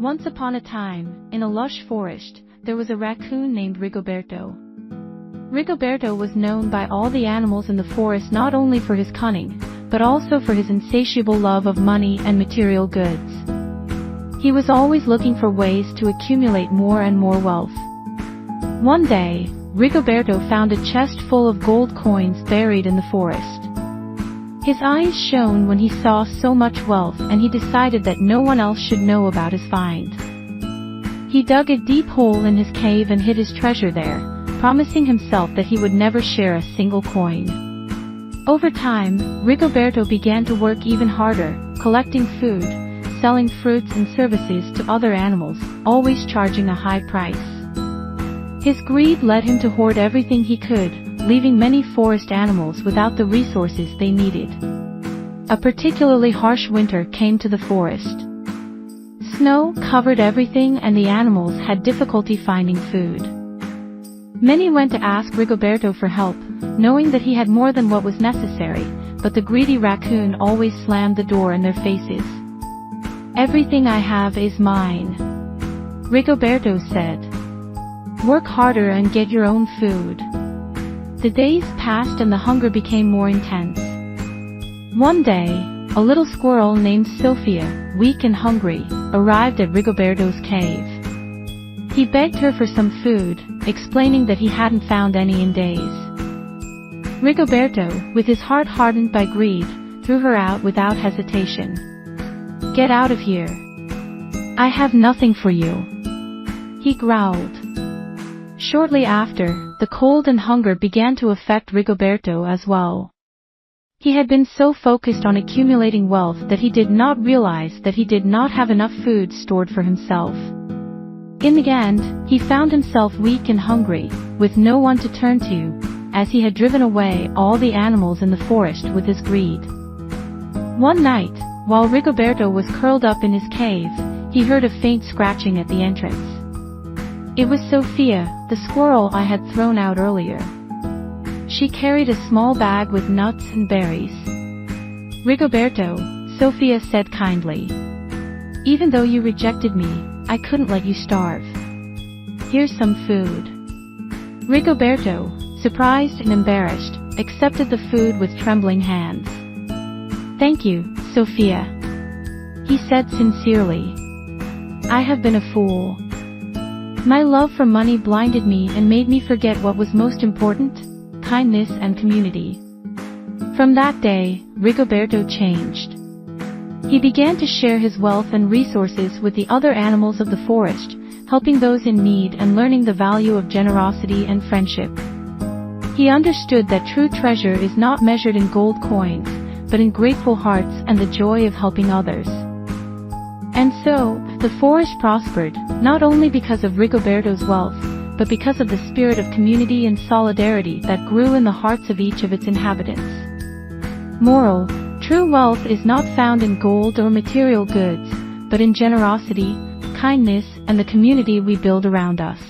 Once upon a time, in a lush forest, there was a raccoon named Rigoberto. Rigoberto was known by all the animals in the forest not only for his cunning, but also for his insatiable love of money and material goods. He was always looking for ways to accumulate more and more wealth. One day, Rigoberto found a chest full of gold coins buried in the forest. His eyes shone when he saw so much wealth, and he decided that no one else should know about his find. He dug a deep hole in his cave and hid his treasure there, promising himself that he would never share a single coin. Over time, Rigoberto began to work even harder, collecting food, selling fruits and services to other animals, always charging a high price. His greed led him to hoard everything he could, leaving many forest animals without the resources they needed. A particularly harsh winter came to the forest. Snow covered everything and the animals had difficulty finding food. Many went to ask Rigoberto for help, knowing that he had more than what was necessary, but the greedy raccoon always slammed the door in their faces. "Everything I have is mine," Rigoberto said. "Work harder and get your own food." The days passed and the hunger became more intense. One day, a little squirrel named Sofia, weak and hungry, arrived at Rigoberto's cave. He begged her for some food, explaining that he hadn't found any in days. Rigoberto, with his heart hardened by greed, threw her out without hesitation. "Get out of here. I have nothing for you," he growled. Shortly after, the cold and hunger began to affect Rigoberto as well. He had been so focused on accumulating wealth that he did not realize that he did not have enough food stored for himself. In the end, he found himself weak and hungry, with no one to turn to, as he had driven away all the animals in the forest with his greed. One night, while Rigoberto was curled up in his cave, he heard a faint scratching at the entrance. It was Sofia, the squirrel I had thrown out earlier. She carried a small bag with nuts and berries. "Rigoberto," Sofia said kindly, "even though you rejected me, I couldn't let you starve. Here's some food." Rigoberto, surprised and embarrassed, accepted the food with trembling hands. "Thank you, Sofia," he said sincerely. "I have been a fool. My love for money blinded me and made me forget what was most important: kindness and community." From that day, Rigoberto changed. He began to share his wealth and resources with the other animals of the forest, helping those in need and learning the value of generosity and friendship. He understood that true treasure is not measured in gold coins, but in grateful hearts and the joy of helping others. And so, the forest prospered, not only because of Rigoberto's wealth, but because of the spirit of community and solidarity that grew in the hearts of each of its inhabitants. Moral: true wealth is not found in gold or material goods, but in generosity, kindness, and the community we build around us.